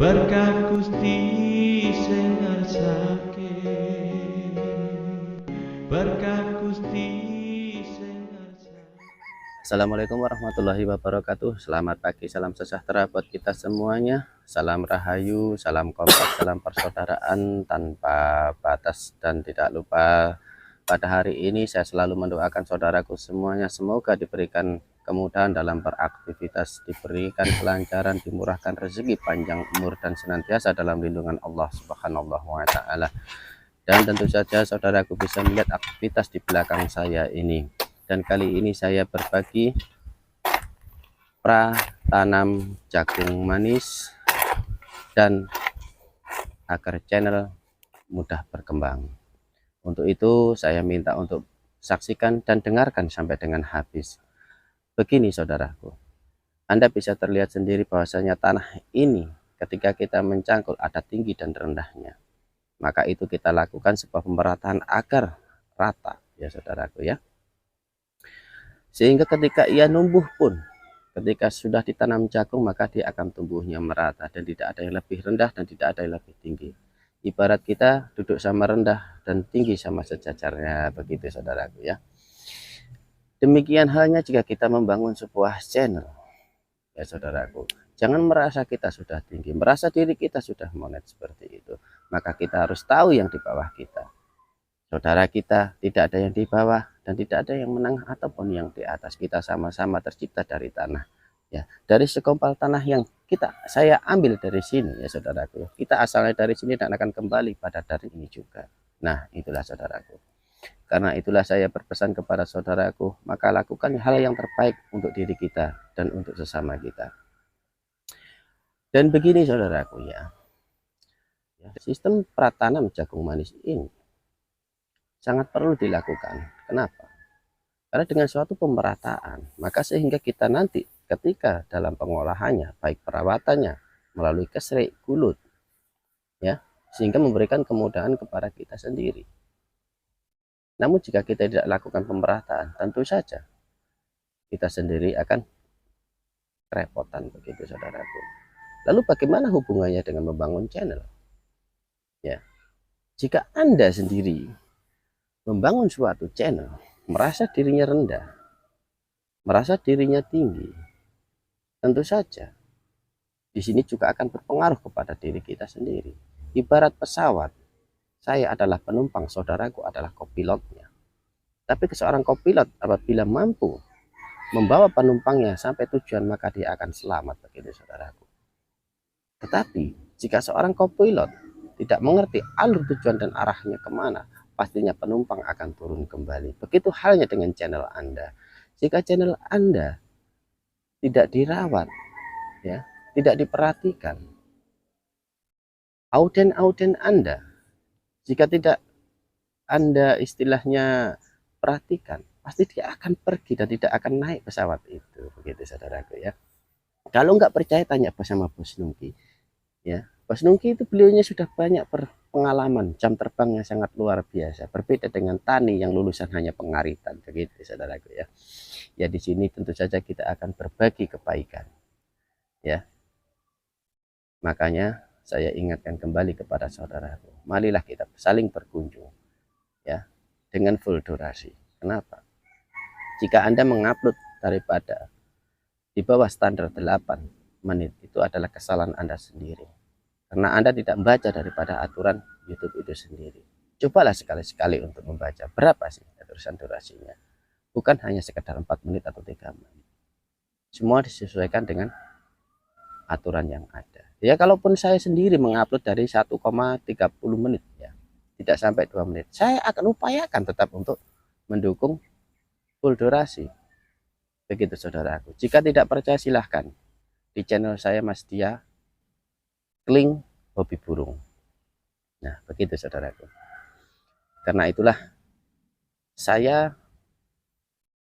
Berkat Gusti sing ngersake, berkat Gusti sing ngersake. Assalamualaikum warahmatullahi wabarakatuh. Selamat pagi, salam sejahtera buat kita semuanya. Salam rahayu, salam kompak, salam persaudaraan tanpa batas. Dan tidak lupa, pada hari ini saya selalu mendoakan saudaraku semuanya semoga diberikan kemudahan dalam beraktivitas, diberikan kelancaran, dimurahkan rezeki, panjang umur, dan senantiasa dalam lindungan Allah Subhanahu wa Ta'ala. Dan tentu saja saudaraku bisa melihat aktivitas di belakang saya ini. Dan kali ini saya berbagi pra tanam jagung manis dan agar channel mudah berkembang. Untuk itu saya minta untuk saksikan dan dengarkan sampai dengan habis. Begini saudaraku, Anda bisa terlihat sendiri bahwasanya tanah ini ketika kita mencangkul ada tinggi dan rendahnya. Maka itu kita lakukan sebuah pemerataan agar rata ya saudaraku ya. Sehingga ketika ia numbuh pun, ketika sudah ditanam jagung maka dia akan tumbuhnya merata dan tidak ada yang lebih rendah dan tidak ada yang lebih tinggi. Ibarat kita duduk sama rendah dan tinggi sama sejajarnya, begitu saudaraku ya. Demikian halnya jika kita membangun sebuah channel ya saudaraku. Jangan merasa kita sudah tinggi, merasa diri kita sudah monet seperti itu. Maka kita harus tahu yang di bawah kita. Saudara kita tidak ada yang di bawah dan tidak ada yang menengah ataupun yang di atas. Kita sama-sama tercipta dari tanah. Ya, dari segumpal tanah yang saya ambil dari sini ya saudaraku. Kita asalnya dari sini dan akan kembali pada dari ini juga. Nah, itulah saudaraku. Karena itulah saya berpesan kepada saudaraku, maka lakukan hal yang terbaik untuk diri kita dan untuk sesama kita. Dan begini saudaraku ya. Sistem pratanam jagung manis ini sangat perlu dilakukan. Kenapa? Karena dengan suatu pemerataan, maka sehingga kita nanti ketika dalam pengolahannya, baik perawatannya melalui kesrik, gulut, ya, sehingga memberikan kemudahan kepada kita sendiri. Namun jika kita tidak lakukan pemerataan, tentu saja kita sendiri akan kerepotan, begitu saudaraku. Lalu bagaimana hubungannya dengan membangun channel? Ya, jika Anda sendiri membangun suatu channel, merasa dirinya rendah, merasa dirinya tinggi, tentu saja di sini juga akan berpengaruh kepada diri kita sendiri. Ibarat pesawat, saya adalah penumpang, saudaraku adalah kopilotnya. Tapi seorang kopilot apabila mampu membawa penumpangnya sampai tujuan, maka dia akan selamat, begitu saudaraku. Tetapi jika seorang kopilot tidak mengerti alur tujuan dan arahnya kemana, pastinya penumpang akan turun kembali. Begitu halnya dengan channel Anda. Jika channel Anda tidak dirawat, ya, tidak diperhatikan, auden Anda, jika tidak Anda istilahnya perhatikan, pasti dia akan pergi dan tidak akan naik pesawat itu, begitu saudaraku ya. Kalau nggak percaya tanya bersama Bos Nungki ya. Bos Nungki itu beliaunya sudah banyak pengalaman, jam terbangnya sangat luar biasa, berbeda dengan Tani yang lulusan hanya pengaritan, begitu saudaraku ya. Ya di sini tentu saja kita akan berbagi kebaikan ya. Makanya saya ingatkan kembali kepada saudaraku, marilah kita saling berkunjung ya dengan full durasi. Kenapa? Jika Anda mengupload daripada di bawah standar 8 menit, itu adalah kesalahan Anda sendiri. Karena Anda tidak membaca daripada aturan YouTube itu sendiri. Cobalah sekali-sekali untuk membaca berapa sih terusan durasinya. Bukan hanya sekedar 4 menit atau 3 menit. Semua disesuaikan dengan aturan yang ada. Ya kalaupun saya sendiri mengupload dari 1,30 menit ya, tidak sampai 2 menit, saya akan upayakan tetap untuk mendukung full durasi. Begitu saudaraku. Jika tidak percaya silahkan di channel saya Mas Dia Kling Hobi Burung. Nah begitu saudaraku. Karena itulah saya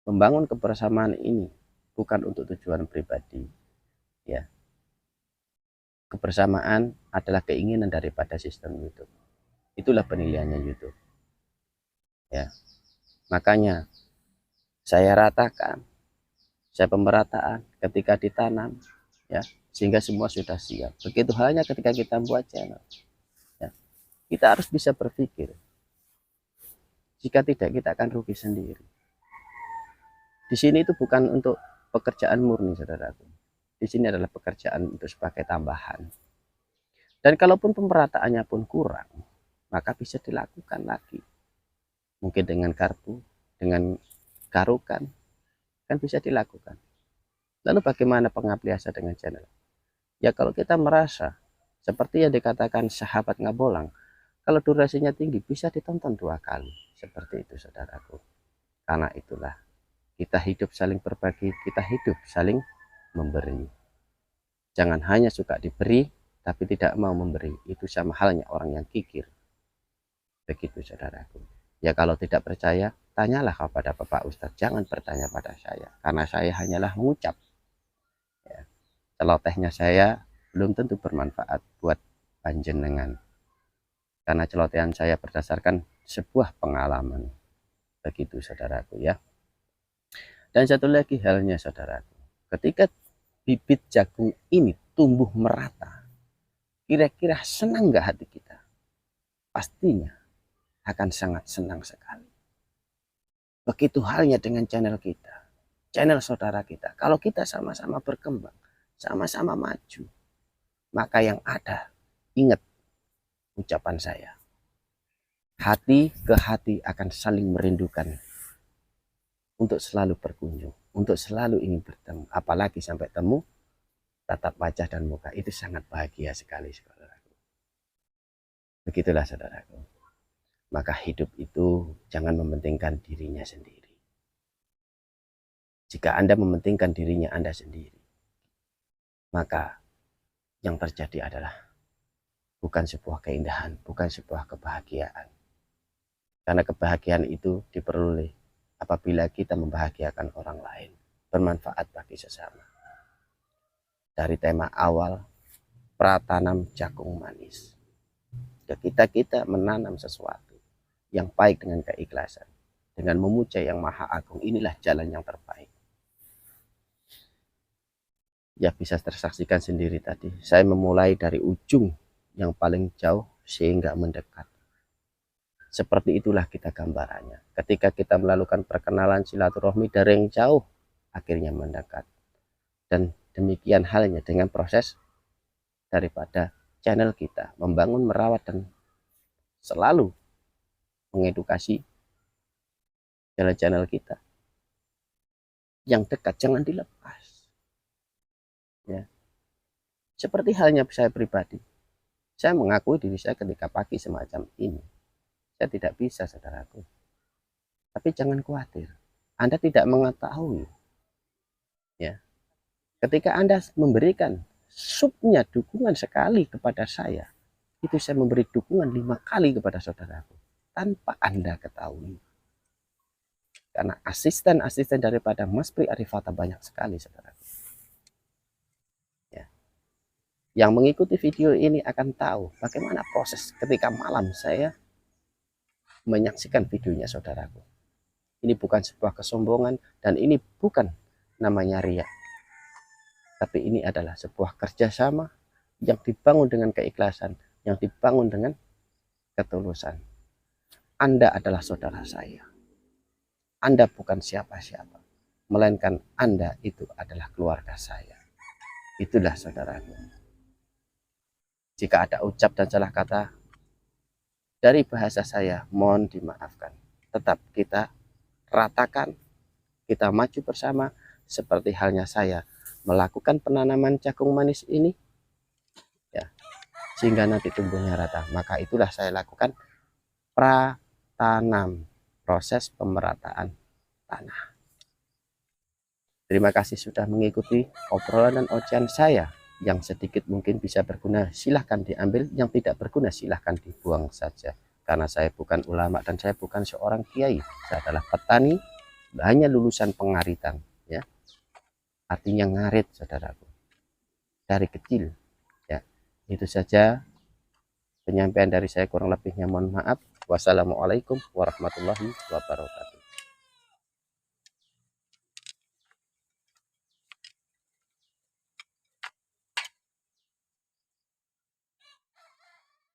membangun kebersamaan ini bukan untuk tujuan pribadi ya. Kebersamaan adalah keinginan daripada sistem YouTube. Itulah penilaiannya YouTube ya. Makanya saya ratakan, saya pemerataan ketika ditanam ya, sehingga semua sudah siap. Begitu halnya ketika kita buat channel, ya, kita harus bisa berpikir, jika tidak kita akan rugi sendiri. Di sini itu bukan untuk pekerjaan murni, saudaraku. Di sini adalah pekerjaan untuk sebagai tambahan. Dan kalaupun pemerataannya pun kurang, maka bisa dilakukan lagi. Mungkin dengan kartu, dengan garukan, kan bisa dilakukan. Lalu bagaimana pengaplikasian dengan channel? Ya kalau kita merasa seperti yang dikatakan sahabat Ngabolang, kalau durasinya tinggi bisa ditonton 2 kali. Seperti itu, saudaraku. Karena itulah kita hidup saling berbagi, kita hidup saling memberi. Jangan hanya suka diberi tapi tidak mau memberi. Itu sama halnya orang yang kikir. Begitu, saudaraku. Ya kalau tidak percaya, tanyalah kepada Bapak Ustadz. Jangan bertanya pada saya, karena saya hanyalah mengucap. Ya, celotehnya saya belum tentu bermanfaat buat panjenengan, karena celotehan saya berdasarkan sebuah pengalaman. Begitu, saudaraku, ya. Dan satu lagi halnya, saudaraku, ketika bibit jagung ini tumbuh merata, kira-kira senang nggak hati kita? Pastinya akan sangat senang sekali. Begitu halnya dengan channel kita, channel saudara kita. Kalau kita sama-sama berkembang, sama-sama maju, maka yang ada, ingat ucapan saya, hati ke hati akan saling merindukan untuk selalu berkunjung, untuk selalu ingin bertemu. Apalagi sampai temu, tatap wajah dan muka, itu sangat bahagia sekali, saudaraku. Begitulah, saudaraku. Maka hidup itu jangan mementingkan dirinya sendiri. Jika Anda mementingkan dirinya Anda sendiri, maka yang terjadi adalah bukan sebuah keindahan, bukan sebuah kebahagiaan. Karena kebahagiaan itu diperoleh apabila kita membahagiakan orang lain, bermanfaat bagi sesama. Dari tema awal, pratanam jagung manis. Kita menanam sesuatu yang baik dengan keikhlasan, dengan memuja yang maha agung, inilah jalan yang terbaik. Ya bisa tersaksikan sendiri tadi, saya memulai dari ujung yang paling jauh sehingga mendekat. Seperti itulah kita gambarannya. Ketika kita melakukan perkenalan silaturahmi dari yang jauh, akhirnya mendekat. Dan demikian halnya dengan proses daripada channel kita, membangun, merawat, dan selalu mengedukasi channel-channel kita. Yang dekat jangan dilepas. Ya. Seperti halnya saya pribadi, saya mengakui diri saya ketika pagi semacam ini, saya tidak bisa, saudaraku. Tapi jangan khawatir, Anda tidak mengetahui. Ya, ketika Anda memberikan subnya dukungan sekali kepada saya, itu saya memberi dukungan 5 kali kepada saudaraku tanpa Anda ketahui. Karena asisten-asisten daripada Mas Pri Arifata banyak sekali, saudaraku. Yang mengikuti video ini akan tahu bagaimana proses ketika malam saya menyaksikan videonya, saudaraku. Ini bukan sebuah kesombongan dan ini bukan namanya riya. Tapi ini adalah sebuah kerjasama yang dibangun dengan keikhlasan, yang dibangun dengan ketulusan. Anda adalah saudara saya. Anda bukan siapa-siapa, melainkan Anda itu adalah keluarga saya. Itulah, saudaraku. Jika ada ucap dan salah kata dari bahasa saya, mohon dimaafkan. Tetap kita ratakan, kita maju bersama seperti halnya saya melakukan penanaman jagung manis ini, ya, sehingga nanti tumbuhnya rata. Maka itulah saya lakukan pratanam, proses pemerataan tanah. Terima kasih sudah mengikuti obrolan dan ocehan saya. Yang sedikit mungkin bisa berguna, silahkan diambil. Yang tidak berguna, silahkan dibuang saja. Karena saya bukan ulama dan saya bukan seorang kiai. Saya adalah petani, hanya lulusan pengaritan. Ya, artinya ngarit, saudaraku. Dari kecil. Ya, itu saja penyampaian dari saya. Kurang lebihnya mohon maaf. Wassalamualaikum warahmatullahi wabarakatuh.